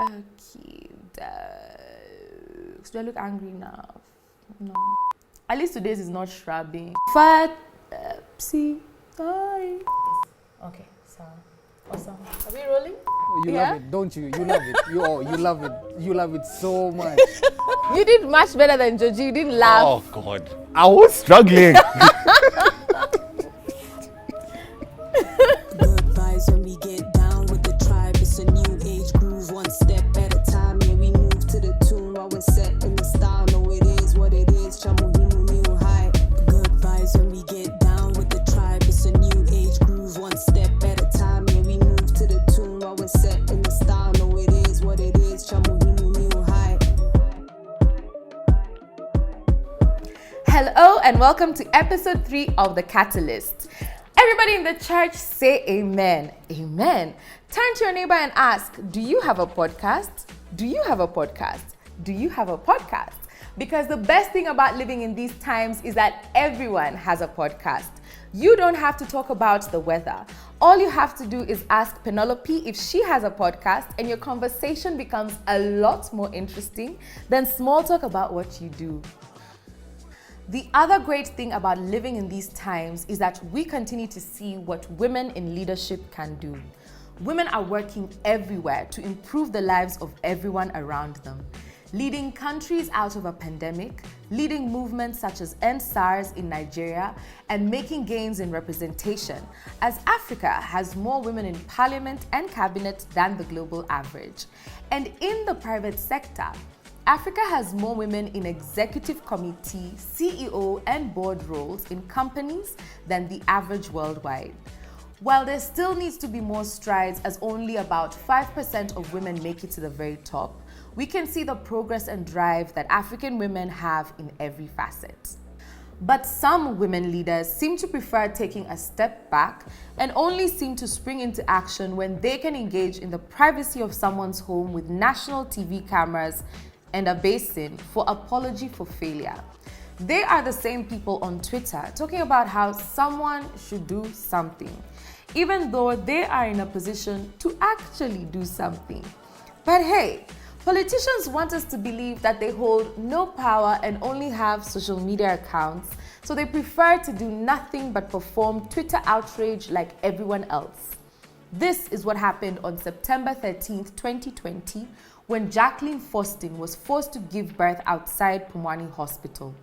Okay. Do I look angry now? No. At least today's is not shrubbing. Sorry. Okay, so awesome. Are we rolling? Oh, you love it, don't you? You love it. You love it. You love it so much. You did much better than Joji. You didn't laugh. Oh God, I was struggling. Good vibes when we get down with the tribe. It's a new age groove, one step at a time. Yeah, we move to the tune while we're set in the style. No, it is what it is. Chamuhimu new high. Good vibes when we get down with the tribe. It's a new age groove, one step at a time. Yeah, we move to the tune while we're set in the style. No, it is what it is. Chamuhimu new high. Hello and welcome to episode 3 of The Catalyst. Everybody in the church say amen. Amen. Turn to your neighbor and ask, do you have a podcast? Do you have a podcast? Do you have a podcast? Because the best thing about living in these times is that everyone has a podcast. You don't have to talk about the weather. All you have to do is ask Penelope if she has a podcast, and your conversation becomes a lot more interesting than small talk about what you do. The other great thing about living in these times is that we continue to see what women in leadership can do. Women are working everywhere to improve the lives of everyone around them, leading countries out of a pandemic, leading movements such as End SARS in Nigeria, and making gains in representation, as Africa has more women in parliament and cabinet than the global average. And in the private sector, Africa has more women in executive committee, CEO, and board roles in companies than the average worldwide. While there still needs to be more strides, as only about 5% of women make it to the very top, we can see the progress and drive that African women have in every facet. But some women leaders seem to prefer taking a step back and only seem to spring into action when they can engage in the privacy of someone's home with national TV cameras and a basin for apology for failure. They are the same people on Twitter talking about how someone should do something, even though they are in a position to actually do something. But hey, politicians want us to believe that they hold no power and only have social media accounts, so they prefer to do nothing but perform Twitter outrage like everyone else. This is what happened on September 13th, 2020, when Jacqueline Faustin was forced to give birth outside Pumwani Hospital.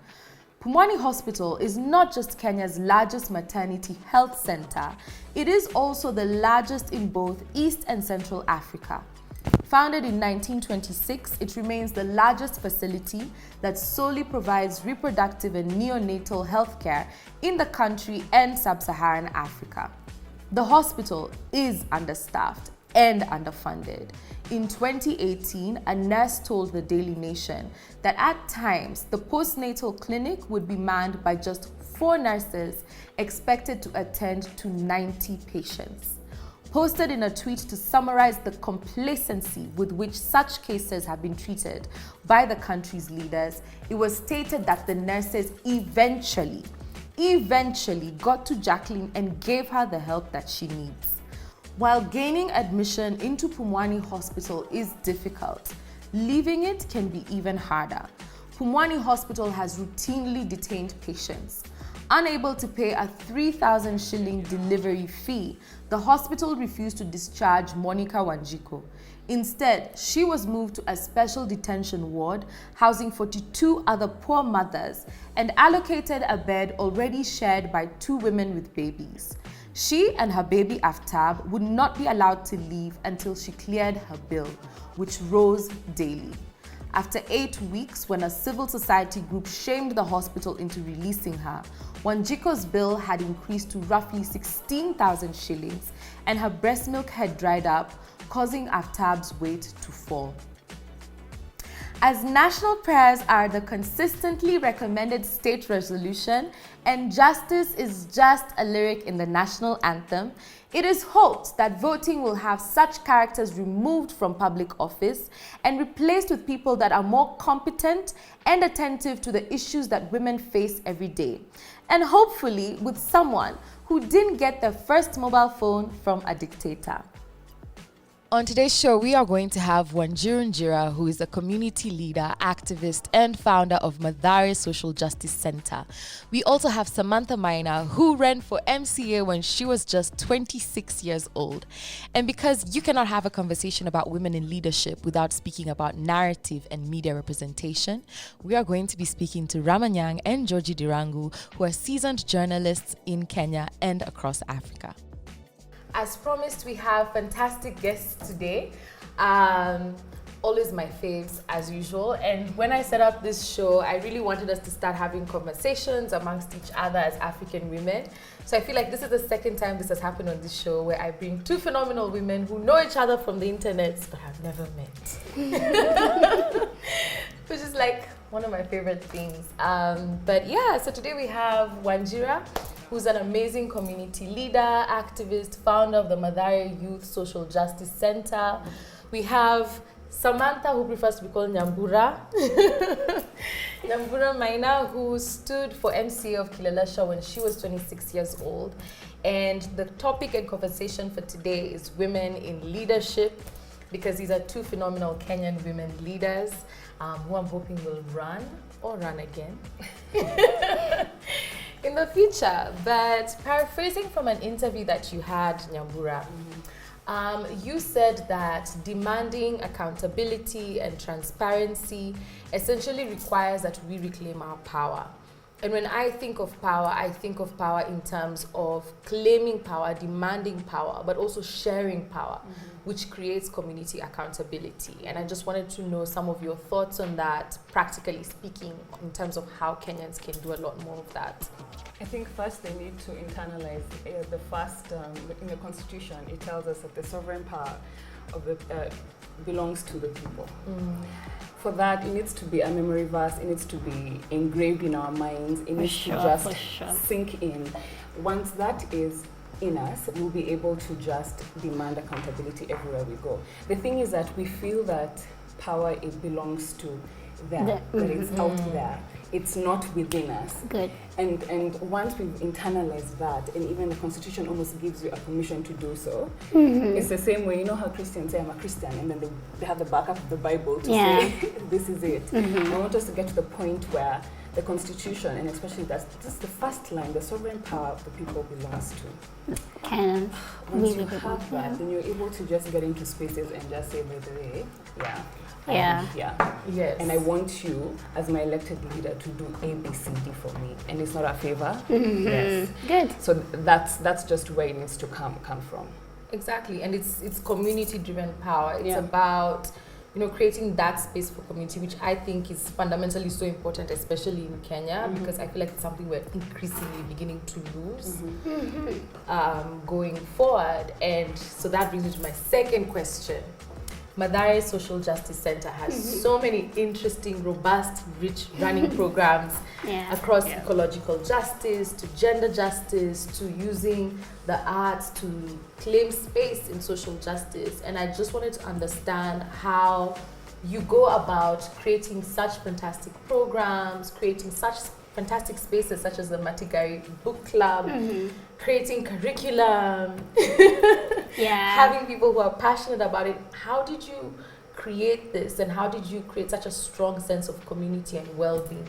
Pumwani Hospital is not just Kenya's largest maternity health center, it is also the largest in both East and Central Africa. Founded in 1926, it remains the largest facility that solely provides reproductive and neonatal health care in the country and sub-Saharan Africa. The hospital is understaffed and underfunded. In 2018, a nurse told the Daily Nation that at times the postnatal clinic would be manned by just 4 nurses expected to attend to 90 patients. Posted in a tweet to summarize the complacency with which such cases have been treated by the country's leaders, it was stated that the nurses eventually got to Jacqueline and gave her the help that she needs. While gaining admission into Pumwani Hospital is difficult, leaving it can be even harder. Pumwani Hospital has routinely detained patients. Unable to pay a 3,000 shilling delivery fee, the hospital refused to discharge Monica Wanjiru. Instead, she was moved to a special detention ward housing 42 other poor mothers and allocated a bed already shared by 2 women with babies. She and her baby Aftab would not be allowed to leave until she cleared her bill, which rose daily. After 8 weeks, when a civil society group shamed the hospital into releasing her, Wanjiru's bill had increased to roughly 16,000 shillings and her breast milk had dried up, causing Aftab's weight to fall. As national prayers are the consistently recommended state resolution and justice is just a lyric in the national anthem, it is hoped that voting will have such characters removed from public office and replaced with people that are more competent and attentive to the issues that women face every day. And hopefully with someone who didn't get their first mobile phone from a dictator. On today's show, we are going to have Wanjiru Njira, who is a community leader, activist, and founder of Mathare Social Justice Center. We also have Samantha Maina, who ran for MCA when she was just 26 years old. And because you cannot have a conversation about women in leadership without speaking about narrative and media representation, we are going to be speaking to Ramanyang and Georgie Dirangu, who are seasoned journalists in Kenya and across Africa. As promised, we have fantastic guests today. Always my faves, as usual. And when I set up this show, I really wanted us to start having conversations amongst each other as African women. So I feel like this is the second time this has happened on this show, where I bring two phenomenal women who know each other from the internet but have never met. Which is like one of my favorite things. But yeah, so today we have Wanjira, who's an amazing community leader, activist, founder of the Mathare Youth Social Justice Center. We have Samantha, who prefers to be called Nyambura. Nyambura Maina, who stood for MCA of Kileleshwa when she was 26 years old. And the topic and conversation for today is women in leadership, because these are two phenomenal Kenyan women leaders who I'm hoping will run or run again in the future. But paraphrasing from an interview that you had, Nyambura, you said that demanding accountability and transparency essentially requires that we reclaim our power. And when I think of power in terms of claiming power, demanding power, but also sharing power, which creates community accountability. And I just wanted to know some of your thoughts on that, practically speaking, in terms of how Kenyans can do a lot more of that. I think first they need to internalize the first, in the Constitution, it tells us that the sovereign power of the belongs to the people. For that, it needs to be a memory verse, it needs to be engraved in our minds, it needs to just sink in. Once that is in us, we'll be able to just demand accountability everywhere we go. The thing is that we feel that power, it belongs to them, that it's out there. It's not within us. Good. And once we've internalized that, and even the Constitution almost gives you a permission to do so, it's the same way, you know how Christians say, I'm a Christian, and then they have the backup of the Bible to say, this is it. I want us to get to the point where the Constitution, and especially that's the first line, the sovereign power of the people belongs to. Once you have that, then you're able to just get into spaces and just say, by the way, yes. And I want you, as my elected leader, to do A, B, C, D for me. And it's not a favor. Yes. Good. So that's just where it needs to come from. Exactly. And it's community-driven power. It's about, creating that space for community, which I think is fundamentally so important, especially in Kenya, because I feel like it's something we're increasingly beginning to lose going forward. And so that brings me to my second question. Mathare Social Justice Center has so many interesting, robust, rich running programs across ecological justice, to gender justice, to using the arts to claim space in social justice. And I just wanted to understand how you go about creating such fantastic programs, creating such fantastic spaces such as the Mathare Book Club, creating curriculum, having people who are passionate about it. How did you create this, and how did you create such a strong sense of community and well-being?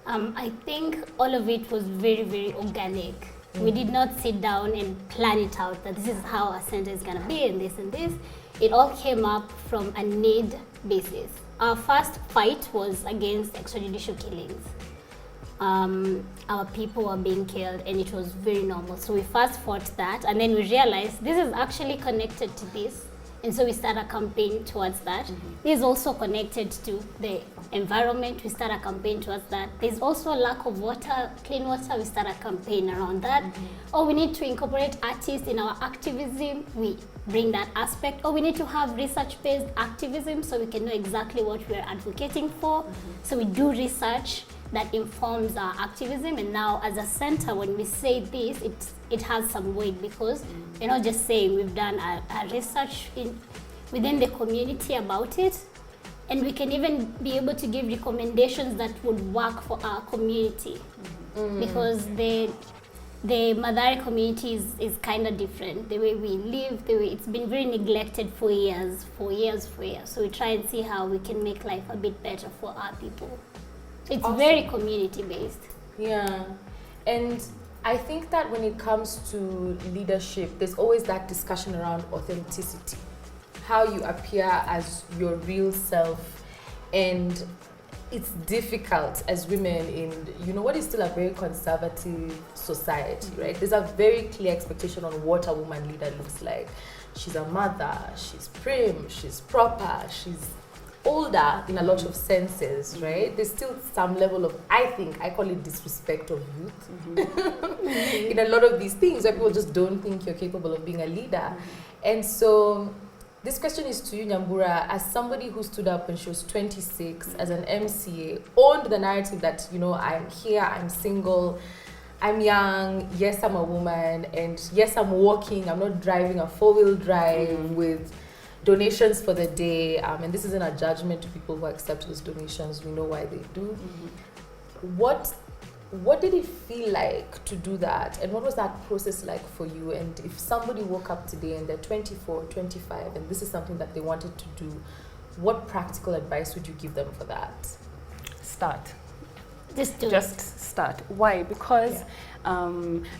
I think all of it was very, very organic. We did not sit down and plan it out that this is how our center is going to be and this and this. It all came up from a need basis. Our first fight was against extrajudicial killings. Our people were being killed, and it was very normal. So we first fought that, and then we realized this is actually connected to this. And so we started a campaign towards that. This is also connected to the environment. We started a campaign towards that. There's also a lack of water, clean water. We started a campaign around that. Or we need to incorporate artists in our activism. We bring that aspect. Or we need to have research-based activism so we can know exactly what we're advocating for. So we do research that informs our activism. And now as a center, when we say this, it has some weight, because we're not just saying we've done a research within the community about it, and we can even be able to give recommendations that would work for our community. Because the the Mathare community is kind of different. The way we live, it's been very neglected for years. So we try and see how we can make life a bit better for our people. It's very community based. Yeah, and I think that when it comes to leadership, there's always that discussion around authenticity, how you appear as your real self, and it's difficult as women in, you know, what is still a very conservative society, right? There's a very clear expectation on what a woman leader looks like. She's a mother, she's prim, she's proper, she's older in a lot of senses, right? There's still some level of, I call it disrespect of youth in a lot of these things where people just don't think you're capable of being a leader. And so this question is to you, Nyambura, as somebody who stood up when she was 26 as an MCA, owned the narrative that, you know, I'm here, I'm single, I'm young, yes, I'm a woman, and yes, I'm walking, I'm not driving a four-wheel drive with donations for the day, and this isn't a judgment to people who accept those donations. We know why they do. What did it feel like to do that, and what was that process like for you? And if somebody woke up today and they're 24, 25, and this is something that they wanted to do, what practical advice would you give them for that? Start. Just Start. Why? Because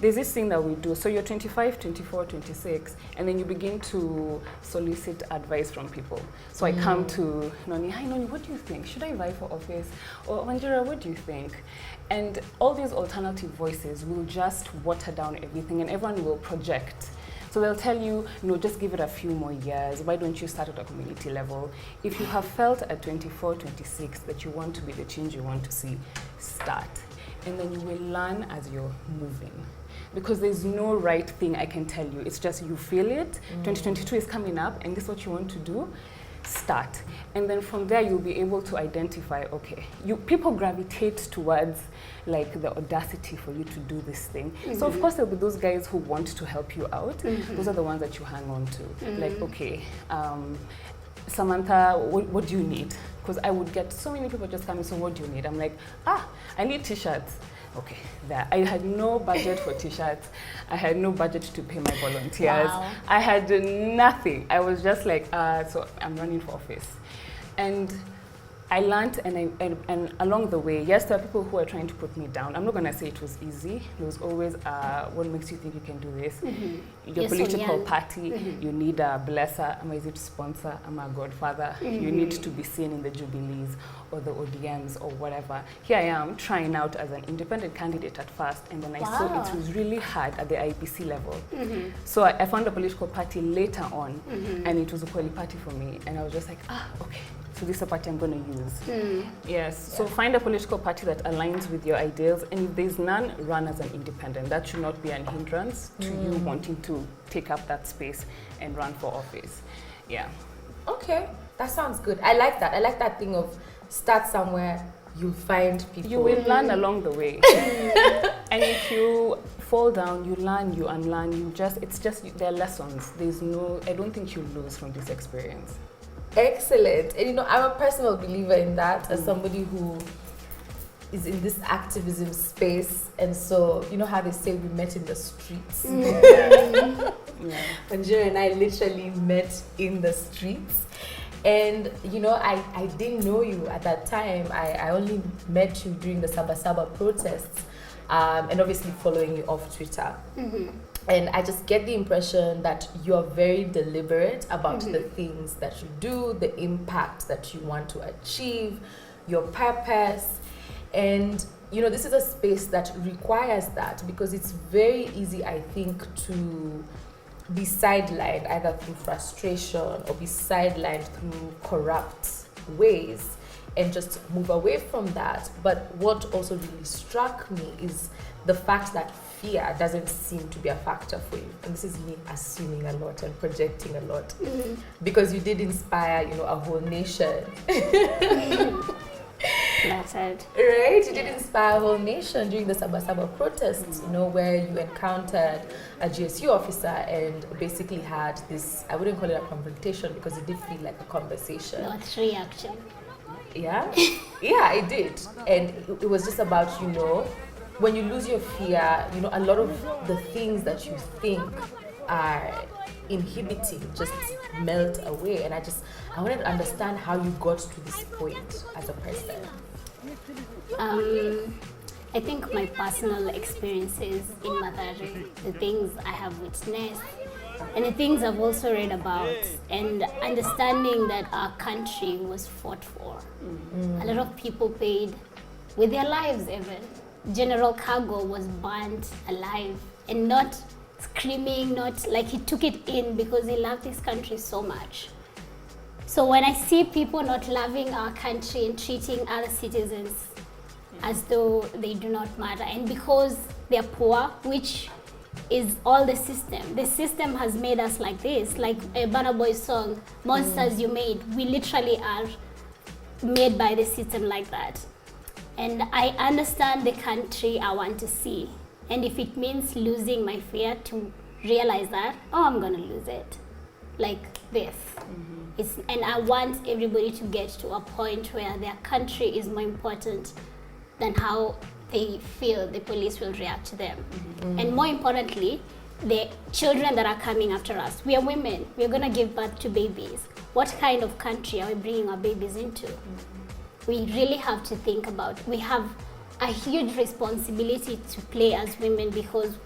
there's this thing that we do. So you're 25, 24, 26, and then you begin to solicit advice from people. So I come to Noni, hi Noni, what do you think? Should I vie for office? Or Wanjiru, what do you think? And all these alternative voices will just water down everything, and everyone will project. So they'll tell you, no, just give it a few more years. Why don't you start at a community level? If you have felt at 24, 26 that you want to be the change you want to see, start. And then you will learn as you're moving. Because there's no right thing I can tell you. It's just you feel it. 2022 is coming up, and this is what you want to do. Start. And then from there you'll be able to identify, okay, people gravitate towards like the audacity for you to do this thing. So of course there'll be those guys who want to help you out. Those are the ones that you hang on to. Like, okay, Samantha, what do you need? Because I would get so many people just coming, so what do you need? I'm like, I need t-shirts. Okay, there. I had no budget for t-shirts. I had no budget to pay my volunteers. Wow. I had nothing. I was just like, so I'm running for office. And I learned, and along the way, yes, there are people who are trying to put me down. I'm not going to say it was easy. There was always, what makes you think you can do this? Your political party, you need a blesser, am I easy to sponsor, am I a godfather? You need to be seen in the Jubilees or the ODMs or whatever. Here I am trying out as an independent candidate at first, and then I saw it was really hard at the IPC level. So I found a political party later on, and it was a Kweli party for me, and I was just like, okay. So this is a party I'm going to use. Yes, so find a political party that aligns with your ideals, and if there's none, run as an independent. That should not be an hindrance to you wanting to take up that space and run for office. Yeah. Okay, that sounds good. I like that. I like that thing of start somewhere, you'll find people. You will learn along the way. And if you fall down, you learn, you unlearn, it's just, there are lessons. I don't think you lose from this experience. Excellent. And you know, I'm a personal believer in that as somebody who is in this activism space. And so, you know how they say we met in the streets? Wanjiru and I literally met in the streets. And, you know, I didn't know you at that time. I only met you during the Saba protests, and obviously following you off Twitter. And I just get the impression that you're very deliberate about the things that you do, the impact that you want to achieve, your purpose. And, you know, this is a space that requires that, because it's very easy, I think, to be sidelined either through frustration or be sidelined through corrupt ways and just move away from that. But what also really struck me is the fact that fear doesn't seem to be a factor for you. And this is me assuming a lot and projecting a lot. Because you did inspire, you know, a whole nation. That's it. Right? You did inspire a whole nation during the Saba protests, you know, where you encountered a GSU officer and basically had this, I wouldn't call it a confrontation because it did feel like a conversation. No, 3 actually. Yeah? Yeah, it did. And it was just about, you know, when you lose your fear, you know, a lot of the things that you think are inhibiting just melt away. And I wanted to understand how you got to this point as a person. I think my personal experiences in Mathare, the things I have witnessed, and the things I've also read about, and understanding that our country was fought for. A lot of people paid with their lives even. General Cargo was burnt alive, and not screaming, not like he took it in because he loved his country so much. So when I see people not loving our country and treating other citizens as though they do not matter, and because they're poor, which is all the system has made us like this, like a Burna Boy song, Monsters You Made, we literally are made by the system like that. And I understand the country I want to see, and if it means losing my fear to realize that, oh, I'm gonna lose it, like this. And I want everybody to get to a point where their country is more important than how they feel the police will react to them. And more importantly, the children that are coming after us. We are women, we're gonna give birth to babies. What kind of country are we bringing our babies into? We really have to think about, we have a huge responsibility to play as women, because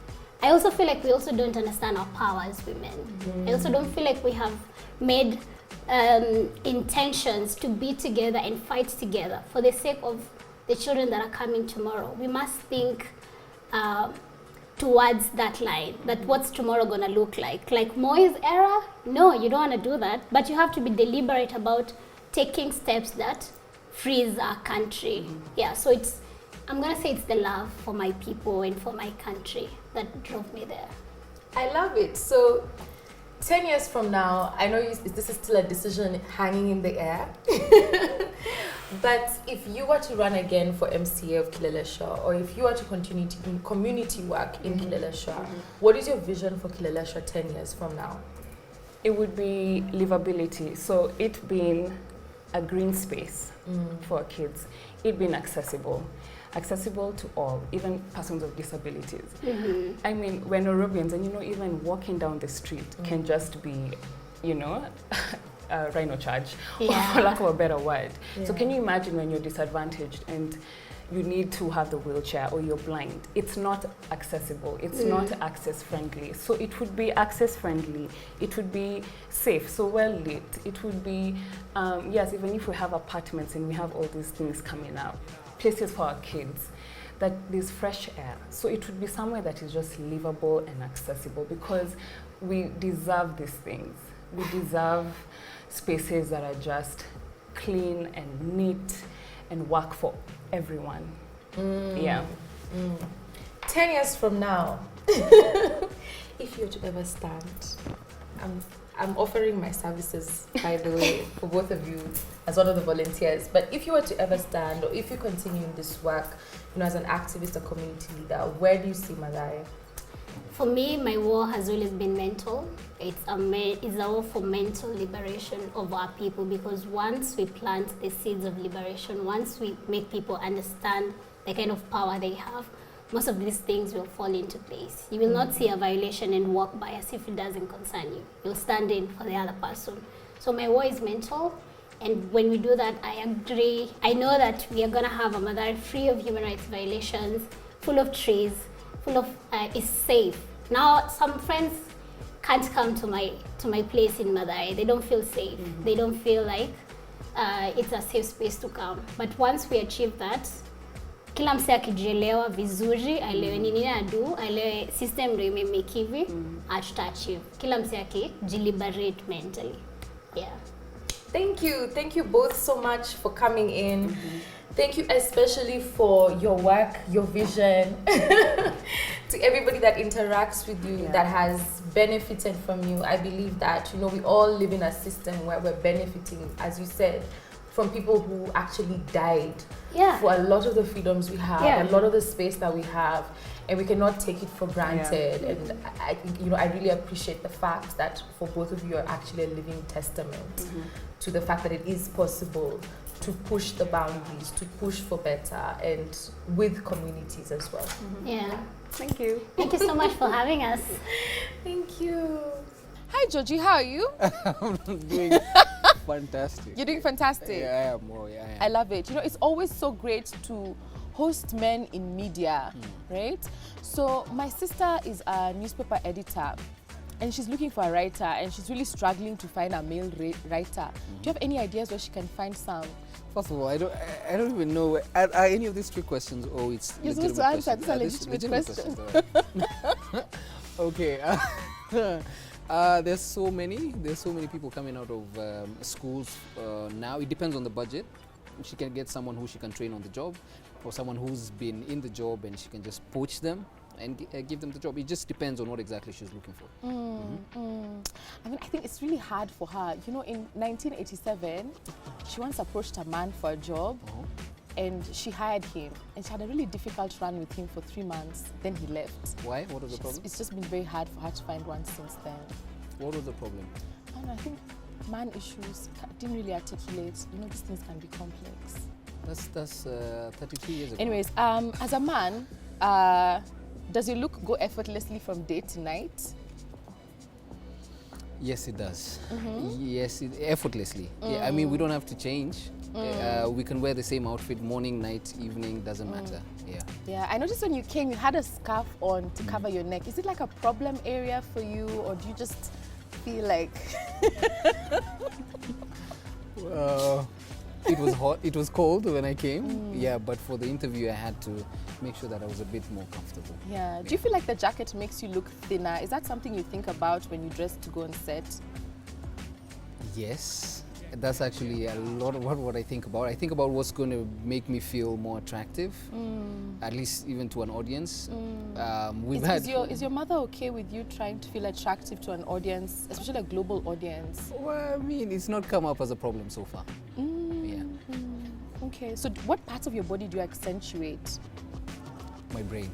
I also feel like we also don't understand our power as women. I also don't feel like we have made intentions to be together and fight together for the sake of the children that are coming tomorrow. We must think towards that line, that what's tomorrow gonna look like. Like Moi's era? No, you don't wanna do that, but you have to be deliberate about taking steps that frees our country. Yeah, so I'm gonna say it's the love for my people and for my country that drove me there. I love it. So 10 years from now, I know this is still a decision hanging in the air, but if you were to run again for MCA of Kileleshwa, or if you were to continue in community work in Kileleshwa, what is your vision for Kileleshwa 10 years from now? It would be livability. So it being a green space for kids, it being accessible to all, even persons of disabilities. I mean, we're Nairobians, and even walking down the street can just be, a rhino charge, for lack of a better word. So can you imagine when you're disadvantaged and you need to have the wheelchair, or you're blind? It's not accessible, it's not access friendly. So it would be access friendly, it would be safe, so well lit, it would be, yes, even if we have apartments and we have all these things coming up, places for our kids, that there's fresh air. So it would be somewhere that is just livable and accessible, because we deserve these things. We deserve spaces that are just clean and neat and work for everyone. 10 years from now, if you're to ever stand, I'm offering my services, by the way, for both of you as one of the volunteers. But if you were to ever stand, or if you continue in this work, as an activist or community leader, where do you see Mathare? For me, my war has always been mental. It's a war for mental liberation of our people, because once we plant the seeds of liberation, once we make people understand the kind of power they have, most of these things will fall into place. You will not see a violation and walk by as if it doesn't concern you. You'll stand in for the other person. So my war is mental, and when we do that, I agree. I know that we are gonna have a Mathare free of human rights violations, full of trees, full of, is safe. Now, some friends can't come to my place in Mathare. They don't feel safe. They don't feel like it's a safe space to come. But once we achieve that, kila mse akijielewa vizuri, aelewe nini adu, aelewe system ndio imemake hivi, ataachieve. Kila mse akijiliberate mentally. Yeah. Thank you both so much for coming in. Thank you especially for your work, your vision, to everybody that interacts with you, that has benefited from you. I believe that, we all live in a system where we're benefiting, as you said, from people who actually died for a lot of the freedoms we have, a lot of the space that we have, and we cannot take it for granted. And I think, I really appreciate the fact that for both of you are actually a living testament to the fact that it is possible to push the boundaries, to push for better, and with communities as well. Yeah. Thank you. Thank you so much for having us. Thank you. Hi, Georgie. How are you? I'm doing fantastic. You're doing fantastic. Yeah, I am. Oh, yeah, I I am. love it. You know, it's always so great to host men in media, right? So my sister is a newspaper editor, and she's looking for a writer, and she's really struggling to find a male writer. Do you have any ideas where she can find some? First of all, I don't even know. Are any of these trick questions? Oh, it's You're supposed to legitimate answer. questions. These are Yeah, legitimate questions. All right. Okay. There's so many people coming out of schools now. It depends on the budget. She can get someone who she can train on the job, or someone who's been in the job and she can just poach them and give them the job. It just depends on what exactly she's looking for. I mean, I think it's really hard for her. You know, in 1987, she once approached a man for a job, and she hired him, and she had a really difficult run with him for 3 months. Then he left. Why? What was the problem? It's just been very hard for her to find one since then. What was the problem? I don't know, I think man issues didn't really articulate. You know, these things can be complex. That's 32 years ago. Anyways, as a man, does your look go effortlessly from day to night? Yes, it does. Yes, effortlessly. Yeah, I mean, we don't have to change. We can wear the same outfit morning, night, evening, doesn't matter. Yeah. Yeah, I noticed when you came, you had a scarf on to cover your neck. Is it like a problem area for you, or do you just feel like... It was hot. It was cold when I came. Yeah, but for the interview, I had to make sure that I was a bit more comfortable. Yeah. Do you feel like the jacket makes you look thinner? Is that something you think about when you dress to go on set? Yes, that's actually a lot of what I think about. I think about what's going to make me feel more attractive, at least even to an audience. Is your mother okay with you trying to feel attractive to an audience, especially a global audience? Well, I mean, it's not come up as a problem so far. Yeah, Okay, so what parts of your body do you accentuate? my brain.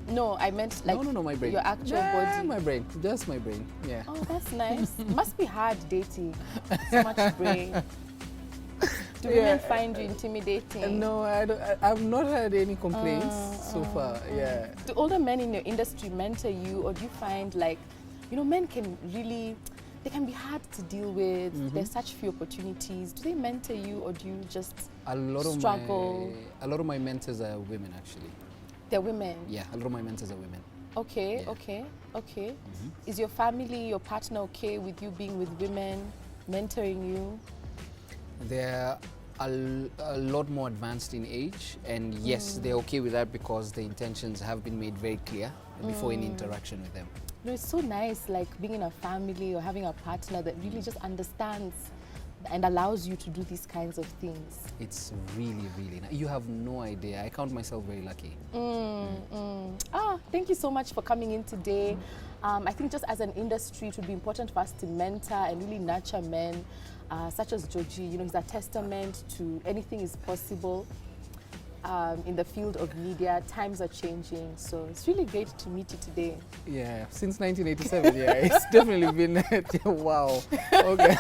No, I meant like No, my brain. your actual Yeah, body. my brain. Just my brain. Yeah. Oh, that's nice. Must be hard dating. So much brain. Do women find you intimidating? No, I've not had any complaints so far. Yeah. Do older men in your industry mentor you, or do you find like, you know, men can really, they can be hard to deal with. There's such few opportunities. Do they mentor you, or do you just struggle? A lot of my mentors are women, actually. They're women. Yeah, a lot of my mentors are women. Okay, Yeah. okay. Is your family, your partner okay with you being with women, mentoring you? They're a lot more advanced in age, and yes, they're okay with that because the intentions have been made very clear before any interaction with them. You know, it's so nice, like being in a family or having a partner that really just understands and allows you to do these kinds of things. It's really, really nice. You have no idea. I count myself very lucky. Thank you so much for coming in today. I think just as an industry, it would be important for us to mentor and really nurture men such as Georgie. You know, he's a testament to anything is possible in the field of media. Times are changing, so it's really great to meet you today. Yeah, since 1987, yeah, it's definitely been, wow. Okay.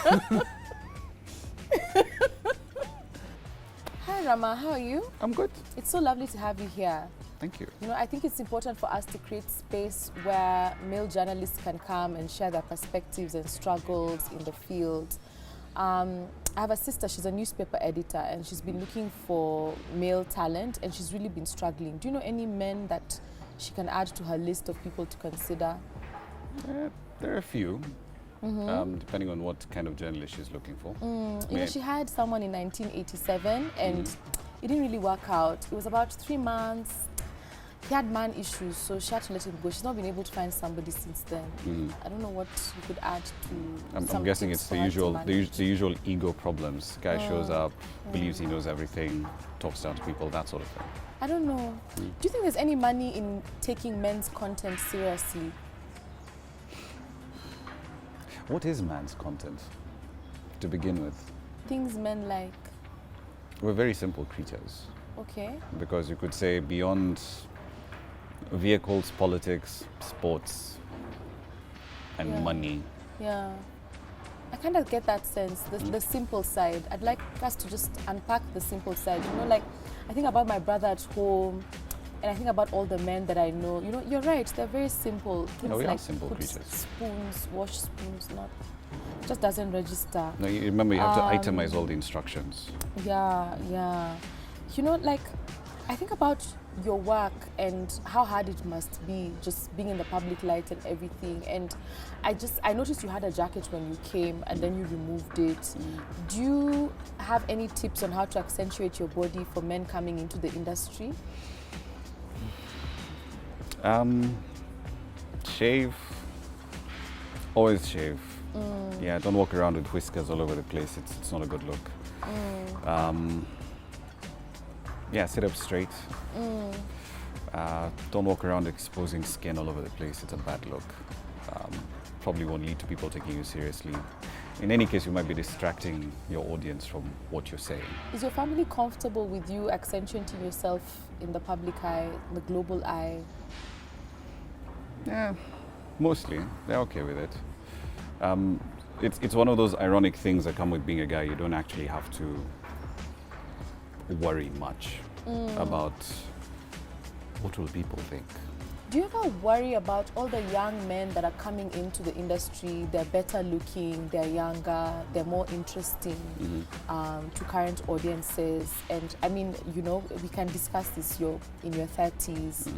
Hi Rama, how are you? I'm good. It's so lovely to have you here. Thank you. You know, I think it's important for us to create space where male journalists can come and share their perspectives and struggles in the field. I have a sister, she's a newspaper editor, and she's been looking for male talent, and she's really been struggling. Do you know any men that she can add to her list of people to consider? There are a few, depending on what kind of journalist she's looking for. You know, she hired someone in 1987, and it didn't really work out. It was about 3 months. He had man issues, so she had to let him go. She's not been able to find somebody since then. I don't know what you could add to. I'm guessing it's the usual ego problems. Guy shows up, believes he knows everything, talks down to people, that sort of thing. I don't know. Do you think there's any money in taking men's content seriously? What is man's content, to begin with? Things men like. We're very simple creatures, Okay. because you could say beyond vehicles, politics, sports, and Yeah. money, Yeah. I kind of get that sense, the simple side. I'd like us to just unpack the simple side. You know, like I think about my brother at home, and I think about all the men that I know. You know, you're right. They're very simple. Things we are like simple put creatures. spoons, wash spoons, not just doesn't register. No, you remember you have to itemize all the instructions. Yeah. You know, like I think about your work and how hard it must be just being in the public light and everything. And I noticed you had a jacket when you came and then you removed it. Do you have any tips on how to accentuate your body for men coming into the industry? Shave. Always shave. Yeah, don't walk around with whiskers all over the place. It's not a good look. Yeah, sit up straight. Don't walk around exposing skin all over the place. It's a bad look. Probably won't lead to people taking you seriously. In any case, you might be distracting your audience from what you're saying. Is your family comfortable with you accentuating yourself in the public eye, the global eye? Yeah, mostly. They're okay with it. It's one of those ironic things that come with being a guy. You don't actually have to worry much about what will people think. Do you ever worry about all the young men that are coming into the industry? They're better looking, they're younger, they're more interesting to current audiences. And I mean, you know, we can discuss this, you're in your 30s.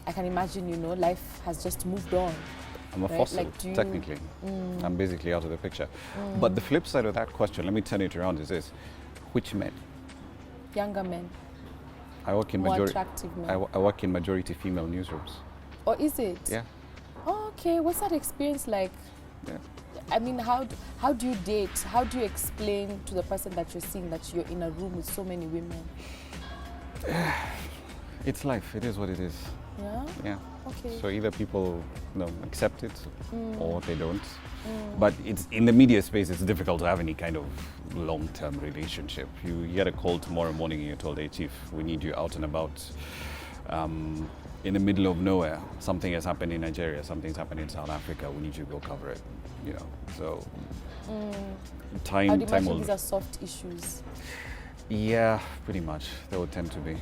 I can imagine, you know, life has just moved on. I'm a right? fossil, Like, technically. I'm basically out of the picture. But the flip side of that question, let me turn it around, is this. Which men? Younger men, I work in more attractive men. I work in majority female newsrooms. Or is it? Yeah. Oh, okay, what's that experience like? Yeah. I mean, how do you date? How do you explain to the person that you're seeing that you're in a room with so many women? It's life. It is what it is. Yeah? Yeah. Okay. So either people accept it or they don't. But it's in the media space, it's difficult to have any kind of long-term relationship. You get a call tomorrow morning and you're told, hey chief, we need you out and about in the middle of nowhere. Something has happened in Nigeria, something's happened in South Africa, we need you to go cover it. You know, so time I'd imagine will. these are soft issues. Yeah, pretty much. They would tend to be.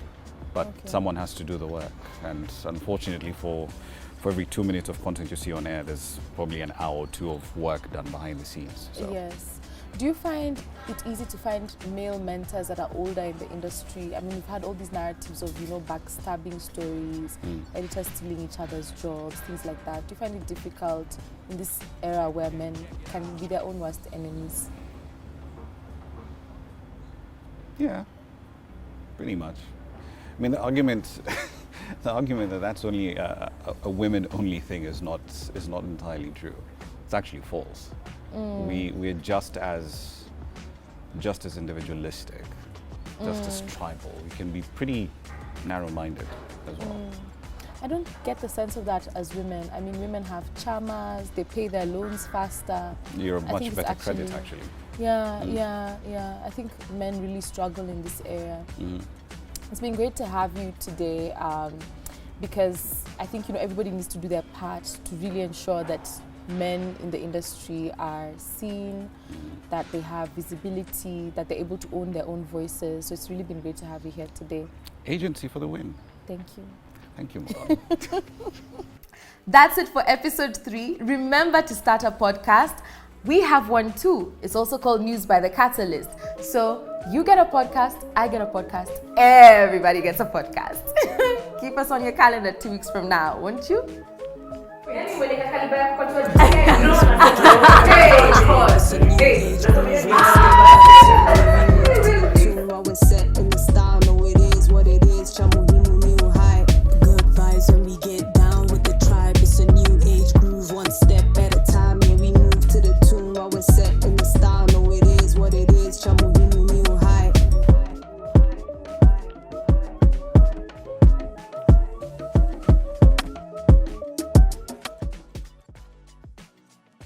But Okay. someone has to do the work. And unfortunately, for every 2 minutes of content you see on air, there's probably an hour or two of work done behind the scenes. So. Yes. Do you find it easy to find male mentors that are older in the industry? I mean, we've had all these narratives of, you know, backstabbing stories, editors stealing each other's jobs, things like that. Do you find it difficult in this era where men can be their own worst enemies? Yeah, pretty much. I mean, the argument that that's only a women-only thing is not entirely true. It's actually false. We're just as individualistic, just as tribal. We can be pretty narrow-minded as well. I don't get the sense of that as women. I mean, women have chamas, they pay their loans faster. You're a I much think it's better credit, actually. Yeah. I think men really struggle in this area. It's been great to have you today because I think, you know, everybody needs to do their part to really ensure that men in the industry are seen, that they have visibility, that they're able to own their own voices. So it's really been great to have you here today. Agency for the win. Thank you. Thank you, Mathare. That's it for episode 3. Remember to start a podcast. We have one too. It's also called News by the Catalyst. So you get a podcast, I get a podcast, everybody gets a podcast. Keep us on your calendar 2 weeks from now, won't you?